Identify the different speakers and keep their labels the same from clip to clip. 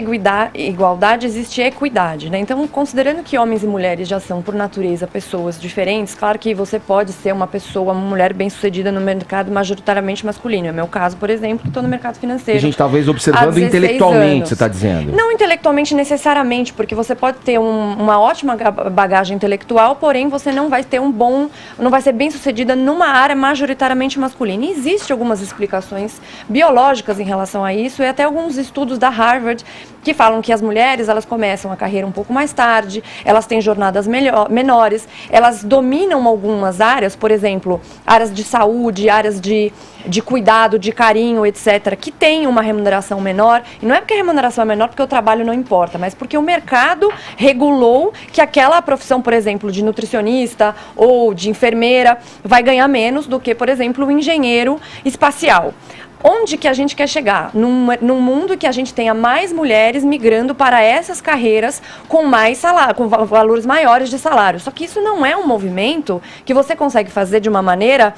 Speaker 1: igualdade, existe equidade, né? Então, considerando que homens e mulheres já são, por natureza, pessoas diferentes, claro que você pode ser uma mulher bem-sucedida no mercado majoritariamente masculino. É o meu caso, por exemplo, que estou no mercado financeiro.
Speaker 2: A gente talvez observando intelectualmente, você está dizendo.
Speaker 1: Não intelectualmente necessariamente, porque você pode ter uma ótima bagagem intelectual, porém você não vai ter não vai ser bem-sucedida numa área majoritariamente masculina. E existem algumas explicações biológicas em relação a isso, e até alguns estudos da Harvard que falam que as mulheres, elas começam a carreira um pouco mais tarde, elas têm jornadas menores, elas dominam algumas áreas, por exemplo, áreas de saúde, áreas de cuidado, de carinho, etc., que tem uma remuneração menor. E não é porque a remuneração é menor porque o trabalho não importa, mas porque o mercado regulou que aquela profissão, por exemplo, de nutricionista ou de enfermeira, vai ganhar menos do que, por exemplo, o engenheiro espacial. Onde que a gente quer chegar? Num mundo que a gente tenha mais mulheres migrando para essas carreiras com mais salário, com valores maiores de salário. Só que isso não é um movimento que você consegue fazer de uma maneira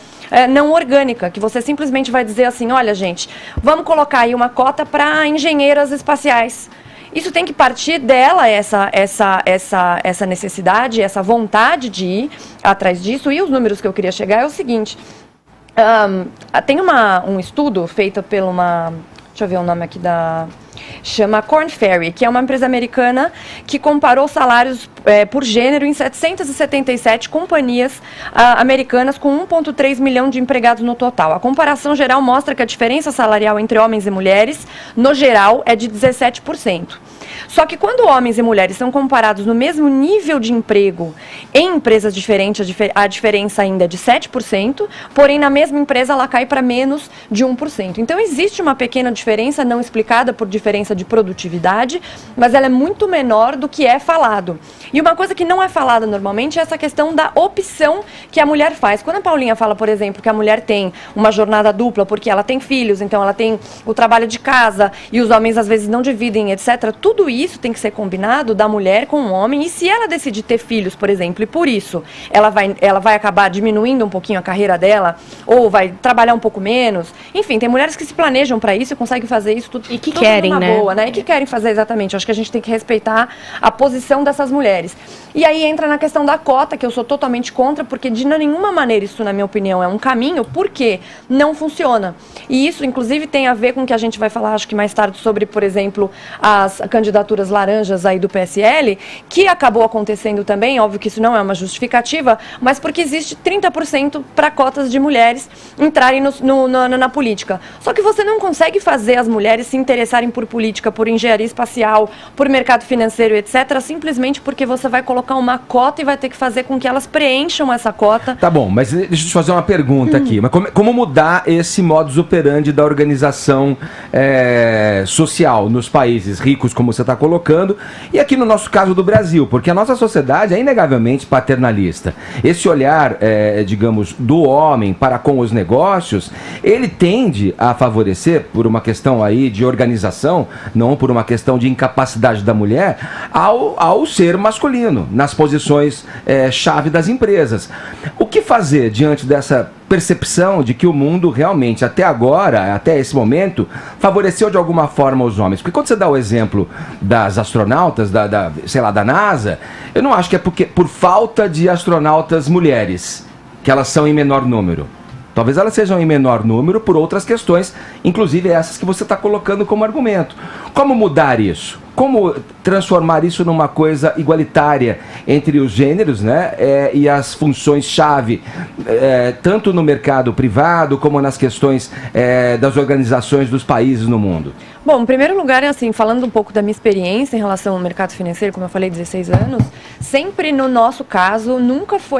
Speaker 1: não orgânica, que você simplesmente vai dizer assim, olha gente, vamos colocar aí uma cota para engenheiras espaciais. Isso tem que partir dela, essa necessidade, essa vontade de ir atrás disso. E os números que eu queria chegar é o seguinte... tem um estudo feito por deixa eu ver o nome aqui chama Korn Ferry, que é uma empresa americana que comparou salários por gênero em 777 companhias americanas com 1,3 milhão de empregados no total. A comparação geral mostra que a diferença salarial entre homens e mulheres, no geral, é de 17%. Só que quando homens e mulheres são comparados no mesmo nível de emprego em empresas diferentes, a diferença ainda é de 7%, porém na mesma empresa ela cai para menos de 1%. Então existe uma pequena diferença não explicada por diferença de produtividade, mas ela é muito menor do que é falado. E uma coisa que não é falada normalmente é essa questão da opção que a mulher faz. Quando a Paulinha fala, por exemplo, que a mulher tem uma jornada dupla porque ela tem filhos, então ela tem o trabalho de casa e os homens às vezes não dividem, etc., tudo isso tem que ser combinado da mulher com o homem, e se ela decidir ter filhos, por exemplo, e por isso ela vai acabar diminuindo um pouquinho a carreira dela, ou vai trabalhar um pouco menos, enfim, tem mulheres que se planejam para isso e conseguem fazer isso tudo,
Speaker 3: e que querem,
Speaker 1: numa
Speaker 3: né?
Speaker 1: boa, né? E que querem fazer exatamente. Eu acho que a gente tem que respeitar a posição dessas mulheres. E aí entra na questão da cota, que eu sou totalmente contra, porque de nenhuma maneira isso, na minha opinião, é um caminho, porque não funciona. E isso, inclusive, tem a ver com o que a gente vai falar, acho que mais tarde, sobre, por exemplo, as candidaturas laranjas aí do PSL, que acabou acontecendo também, óbvio que isso não é uma justificativa, mas porque existe 30% para cotas de mulheres entrarem na política. Só que você não consegue fazer as mulheres se interessarem por política, por engenharia espacial, por mercado financeiro, etc., simplesmente porque você vai colocar uma cota e vai ter que fazer com que elas preencham essa cota.
Speaker 2: Tá bom, mas deixa eu te fazer uma pergunta aqui. Mas como mudar esse modus operandi da organização social nos países ricos, como você está colocando, e aqui no nosso caso do Brasil? Porque a nossa sociedade é inegavelmente paternalista. Esse olhar, digamos, do homem para com os negócios, ele tende a favorecer, por uma questão aí de organização, não por uma questão de incapacidade da mulher, ao ser masculino, nas posições chave das empresas. O que fazer diante dessa percepção de que o mundo realmente, até agora, até esse momento, favoreceu de alguma forma os homens? Porque quando você dá o exemplo das astronautas, da NASA, eu não acho que é por falta de astronautas mulheres, que elas são em menor número. Talvez elas sejam em menor número por outras questões, inclusive essas que você está colocando como argumento. Como mudar isso? Como transformar isso numa coisa igualitária entre os gêneros, né, e as funções-chave, tanto no mercado privado como nas questões das organizações dos países no mundo?
Speaker 1: Bom, em primeiro lugar, assim, falando um pouco da minha experiência em relação ao mercado financeiro, como eu falei, 16 anos, sempre no nosso caso,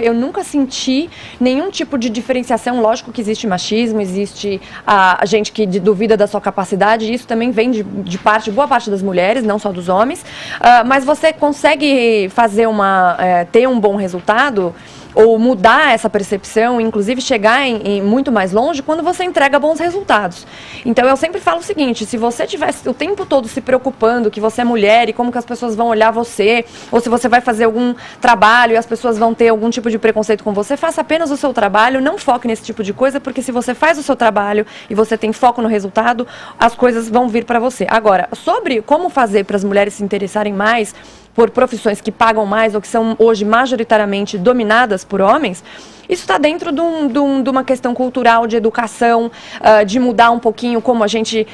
Speaker 1: eu nunca senti nenhum tipo de diferenciação. Lógico que existe machismo, existe a gente que duvida da sua capacidade, e isso também vem de boa parte das mulheres, não só dos homens, mas você consegue fazer ter um bom resultado ou mudar essa percepção, inclusive chegar em muito mais longe, quando você entrega bons resultados. Então eu sempre falo o seguinte, se você tivesse o tempo todo se preocupando que você é mulher e como que as pessoas vão olhar você, ou se você vai fazer algum trabalho e as pessoas vão ter algum tipo de preconceito com você, faça apenas o seu trabalho, não foque nesse tipo de coisa, porque se você faz o seu trabalho e você tem foco no resultado, as coisas vão vir para você. Agora, sobre como fazer para as mulheres se interessarem mais por profissões que pagam mais ou que são hoje majoritariamente dominadas por homens, isso está dentro de uma questão cultural, de educação, de mudar um pouquinho como a gente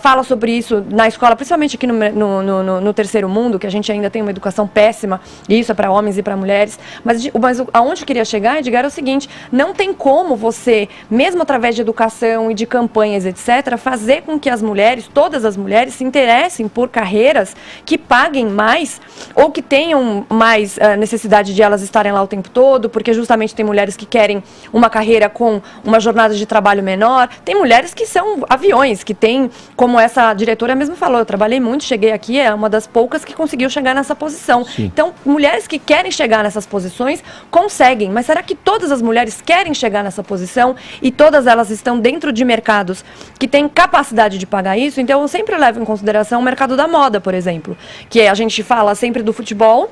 Speaker 1: fala sobre isso na escola, principalmente aqui no terceiro mundo, que a gente ainda tem uma educação péssima, e isso é para homens e para mulheres. Mas aonde eu queria chegar, Edgar, é o seguinte, não tem como você, mesmo através de educação e de campanhas, etc., fazer com que as mulheres, todas as mulheres, se interessem por carreiras que paguem mais ou que tenham mais necessidade de elas estarem lá o tempo todo, porque justamente tem mulheres que querem uma carreira com uma jornada de trabalho menor, tem mulheres que são aviões, que tem, como essa diretora mesmo falou, eu trabalhei muito, cheguei aqui, é uma das poucas que conseguiu chegar nessa posição. Sim. Então, mulheres que querem chegar nessas posições, conseguem, mas será que todas as mulheres querem chegar nessa posição e todas elas estão dentro de mercados que têm capacidade de pagar isso? Então, eu sempre levo em consideração o mercado da moda, por exemplo, que a gente fala sempre do futebol,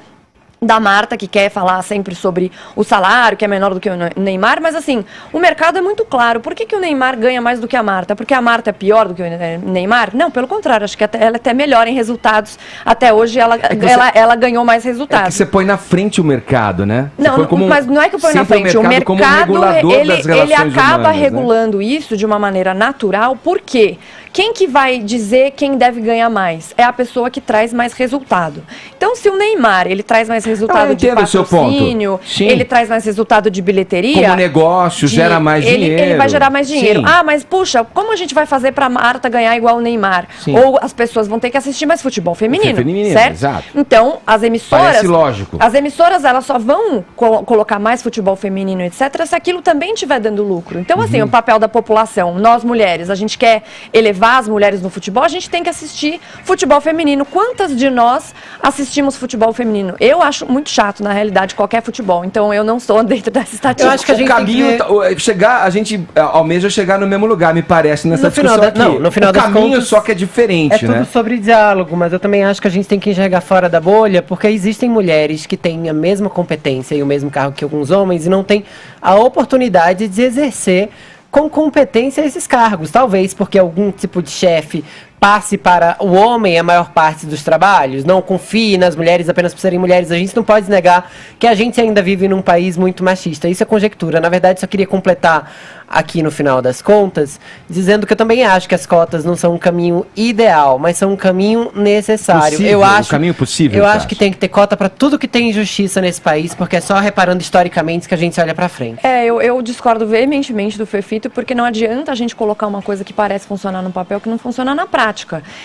Speaker 1: da Marta, que quer falar sempre sobre o salário, que é menor do que o Neymar, mas assim, o mercado é muito claro. Por que o Neymar ganha mais do que a Marta? Porque a Marta é pior do que o Neymar? Não, pelo contrário, acho que ela é até melhor em resultados. Até hoje ela ganhou mais resultados.
Speaker 2: É que você põe na frente o mercado, né?
Speaker 1: Não, mas não é que eu ponho na frente. O mercado
Speaker 2: como regulador das relações
Speaker 1: ele acaba
Speaker 2: humanas,
Speaker 1: regulando, né? Isso de uma maneira natural, por quê? Quem que vai dizer quem deve ganhar mais? É a pessoa que traz mais resultado. Então, se o Neymar, ele traz mais resultado de patrocínio, ele traz mais resultado de bilheteria...
Speaker 2: Como negócio, gera mais dinheiro.
Speaker 1: Ele vai gerar mais dinheiro. Sim. Ah, mas puxa, como a gente vai fazer para a Marta ganhar igual o Neymar? Sim. Ou as pessoas vão ter que assistir mais futebol feminino, certo? Exato. Então, as emissoras...
Speaker 2: Parece lógico.
Speaker 1: As emissoras, elas só vão colocar mais futebol feminino, etc., se aquilo também estiver dando lucro. Então, assim, o papel da população, nós mulheres, a gente quer elevar as mulheres no futebol, a gente tem que assistir futebol feminino. Quantas de nós assistimos futebol feminino? Eu acho muito chato, na realidade, qualquer futebol. Então, eu não sou dentro dessa estatística.
Speaker 2: Eu acho que a gente a gente almeja chegar no mesmo lugar, me parece, nessa discussão aqui. Não,
Speaker 3: no final
Speaker 2: das contas, caminho só que é diferente,
Speaker 3: né? É tudo sobre diálogo, mas eu também acho que a gente tem que enxergar fora da bolha, porque existem mulheres que têm a mesma competência e o mesmo cargo que alguns homens e não têm a oportunidade de exercer com competência esses cargos, talvez porque algum tipo de chefe passe para o homem a maior parte dos trabalhos, não confie nas mulheres apenas por serem mulheres. A gente não pode negar que a gente ainda vive num país muito machista. Isso é conjectura. Na verdade, só queria completar aqui no final das contas, dizendo que eu também acho que as cotas não são um caminho ideal, mas são um caminho necessário.
Speaker 2: Possível, caminho possível.
Speaker 3: Eu acho que tem que ter cota para tudo que tem injustiça nesse país, porque é só reparando historicamente que a gente olha para frente.
Speaker 1: Eu discordo veementemente do Fefito, porque não adianta a gente colocar uma coisa que parece funcionar no papel que não funciona na prática.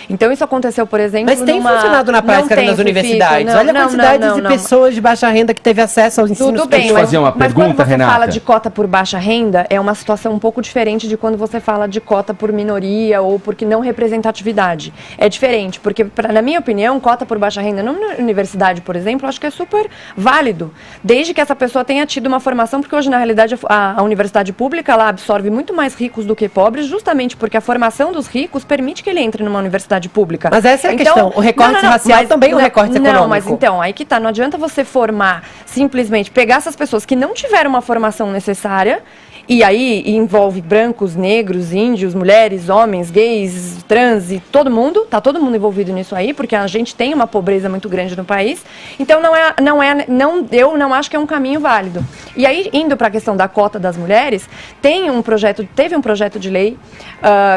Speaker 1: Então isso aconteceu, por exemplo,
Speaker 3: mas tem funcionado na prática nas universidades. Olha a quantidade de pessoas de baixa renda que teve acesso ao ensino superior.
Speaker 2: Deixa eu fazer uma pergunta, Renata.
Speaker 1: Quando você fala de cota por baixa renda, é uma situação um pouco diferente de quando você fala de cota por minoria ou porque não representatividade. É diferente, porque, na minha opinião, cota por baixa renda numa universidade, por exemplo, eu acho que é super válido, desde que essa pessoa tenha tido uma formação, porque hoje, na realidade, a universidade pública, ela absorve muito mais ricos do que pobres, justamente porque a formação dos ricos permite que ele entre numa universidade pública.
Speaker 3: Mas essa é a questão. O recorte racial também é um recorte econômico.
Speaker 1: Não, mas então, aí que tá. Não adianta você formar, simplesmente pegar essas pessoas que não tiveram uma formação necessária, e aí envolve brancos, negros, índios, mulheres, homens, gays, trans e todo mundo, tá todo mundo envolvido nisso aí, porque a gente tem uma pobreza muito grande no país. Então eu não acho que é um caminho válido. E aí, indo para a questão da cota das mulheres, teve um projeto de lei,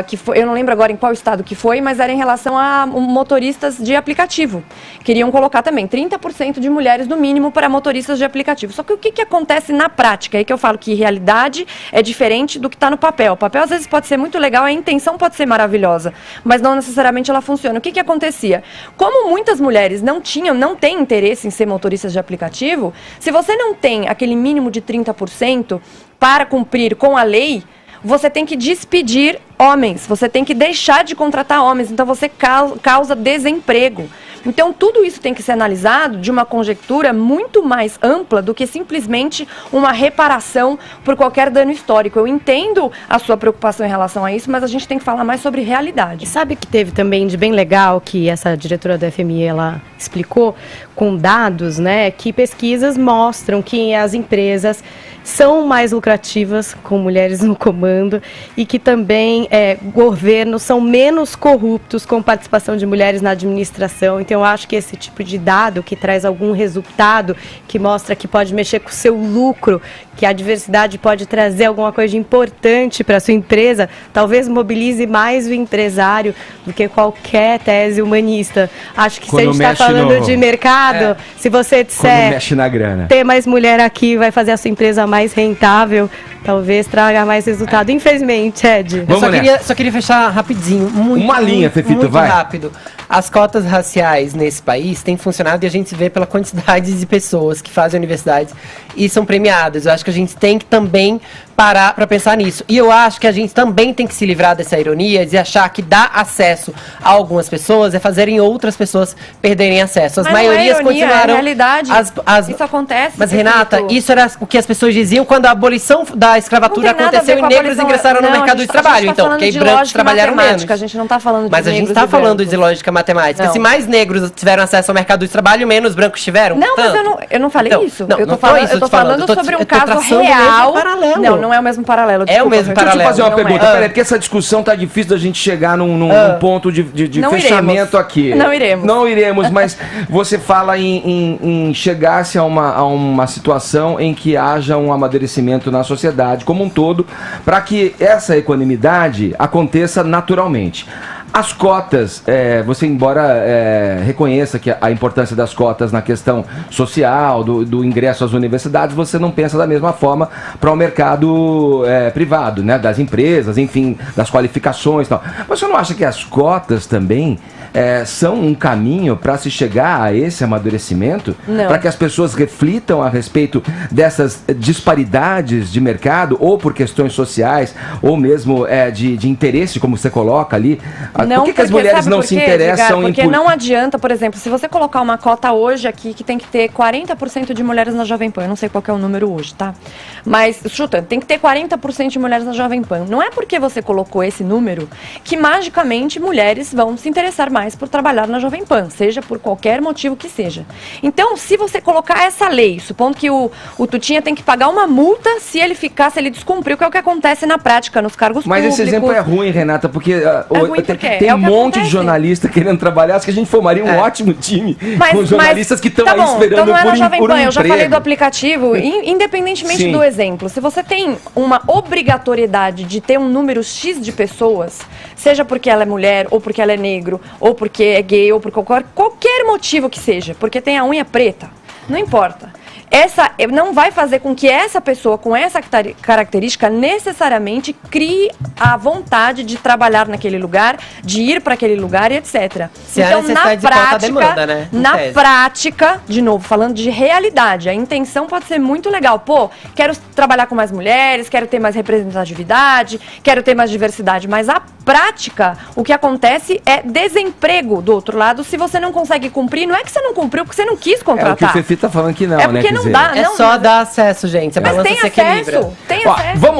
Speaker 1: que foi, eu não lembro agora em qual estado que foi, mas era em relação a motoristas de aplicativo. Queriam colocar também 30% de mulheres no mínimo para motoristas de aplicativo. Só que o que acontece na prática? É aí que eu falo que realidade é diferente do que está no papel. O papel às vezes pode ser muito legal, a intenção pode ser maravilhosa, mas não necessariamente ela funciona. O que acontecia? Como muitas mulheres não têm interesse em ser motoristas de aplicativo, se você não tem aquele mínimo de 30% para cumprir com a lei, você tem que despedir homens, você tem que deixar de contratar homens, então você causa desemprego. Então, tudo isso tem que ser analisado de uma conjectura muito mais ampla do que simplesmente uma reparação por qualquer dano histórico. Eu entendo a sua preocupação em relação a isso, mas a gente tem que falar mais sobre realidade.
Speaker 4: E sabe que teve também de bem legal que essa diretora da FMI ela explicou com dados, né, que pesquisas mostram que as empresas são mais lucrativas com mulheres no comando e que também governos são menos corruptos com participação de mulheres na administração. Então, eu acho que esse tipo de dado que traz algum resultado, que mostra que pode mexer com o seu lucro, que a diversidade pode trazer alguma coisa de importante para a sua empresa, talvez mobilize mais o empresário do que qualquer tese humanista. Acho que se a gente está falando de mercado, se você disser
Speaker 2: mexe na grana,
Speaker 4: ter mais mulher aqui vai fazer a sua empresa mais rentável, talvez traga mais resultado. Infelizmente, Ed.
Speaker 3: Eu só queria fechar rapidinho.
Speaker 2: Uma linha, Fefito,
Speaker 3: muito
Speaker 2: vai.
Speaker 3: rápido. As cotas raciais nesse país têm funcionado e a gente vê pela quantidade de pessoas que fazem universidades e são premiadas. Eu acho que a gente tem que também parar para pensar nisso. E eu acho que a gente também tem que se livrar dessa ironia de achar que dar acesso a algumas pessoas é fazerem outras pessoas perderem acesso. As maiorias continuaram...
Speaker 1: É realidade. Isso acontece.
Speaker 3: Mas, Renata, isso era o que as pessoas diziam quando a abolição da escravatura aconteceu e negros ingressaram no mercado de trabalho. Então, porque brancos trabalharam menos.
Speaker 1: A gente não está falando de
Speaker 3: Mas a gente está falando de lógica matemática.
Speaker 1: Não.
Speaker 3: Se mais negros tiveram acesso ao mercado de trabalho, menos brancos tiveram.
Speaker 1: Não, mas eu não falei isso.
Speaker 3: Não,
Speaker 1: eu tô falando sobre um caso real. Não é o mesmo paralelo.
Speaker 3: É o mesmo paralelo.
Speaker 2: Deixa eu te fazer uma pergunta. Peraí, porque essa discussão tá difícil da gente chegar num ponto de fechamento aqui.
Speaker 1: Não iremos.
Speaker 2: Não iremos, mas você fala em chegar-se a uma situação em que haja um amadurecimento na sociedade como um todo, para que essa equanimidade aconteça naturalmente. As cotas, você embora reconheça que a importância das cotas na questão social, do ingresso às universidades, você não pensa da mesma forma para o mercado privado, né? Das empresas, enfim, das qualificações e tal. Mas você não acha que as cotas também são um caminho para se chegar a esse amadurecimento? Para que as pessoas reflitam a respeito dessas disparidades de mercado, ou por questões sociais, ou mesmo de interesse, como você coloca ali?
Speaker 1: Não,
Speaker 2: por que as mulheres não se interessam
Speaker 1: em... Porque não adianta, por exemplo, se você colocar uma cota hoje aqui que tem que ter 40% de mulheres na Jovem Pan, eu não sei qual que é o número hoje, tá? Mas, chutando, tem que ter 40% de mulheres na Jovem Pan. Não é porque você colocou esse número que magicamente mulheres vão se interessar mais por trabalhar na Jovem Pan, seja por qualquer motivo que seja. Então, se você colocar essa lei, supondo que o Tutinha tem que pagar uma multa se ele descumpriu, que é o que acontece na prática, nos cargos públicos.
Speaker 2: Mas esse exemplo é ruim, Renata, porque...
Speaker 1: Tem
Speaker 2: um monte de jornalista querendo trabalhar. Acho que a gente formaria um ótimo time com jornalistas que estão aí esperando
Speaker 1: então não é na Jovem Pan, eu já
Speaker 2: emprego.
Speaker 1: falei do aplicativo. Independentemente do exemplo, se você tem uma obrigatoriedade de ter um número X de pessoas, seja porque ela é mulher, ou porque ela é negro, ou porque é gay, ou por qualquer motivo que seja, porque tem a unha preta, não importa. Essa não vai fazer com que essa pessoa com essa característica necessariamente crie a vontade de trabalhar naquele lugar, de ir para aquele lugar e etc. Então, na prática, de novo, falando de realidade, a intenção pode ser muito legal. Pô, quero trabalhar com mais mulheres, quero ter mais representatividade, quero ter mais diversidade, mas a prática, o que acontece é desemprego do outro lado. Se você não consegue cumprir, não é que você não cumpriu porque você não quis contratar.
Speaker 2: É o que o Fefi tá falando que não,
Speaker 1: né? Porque não dá,
Speaker 3: é só dar acesso, gente. A balança se equilibra.
Speaker 1: Tem acesso.
Speaker 2: Vamos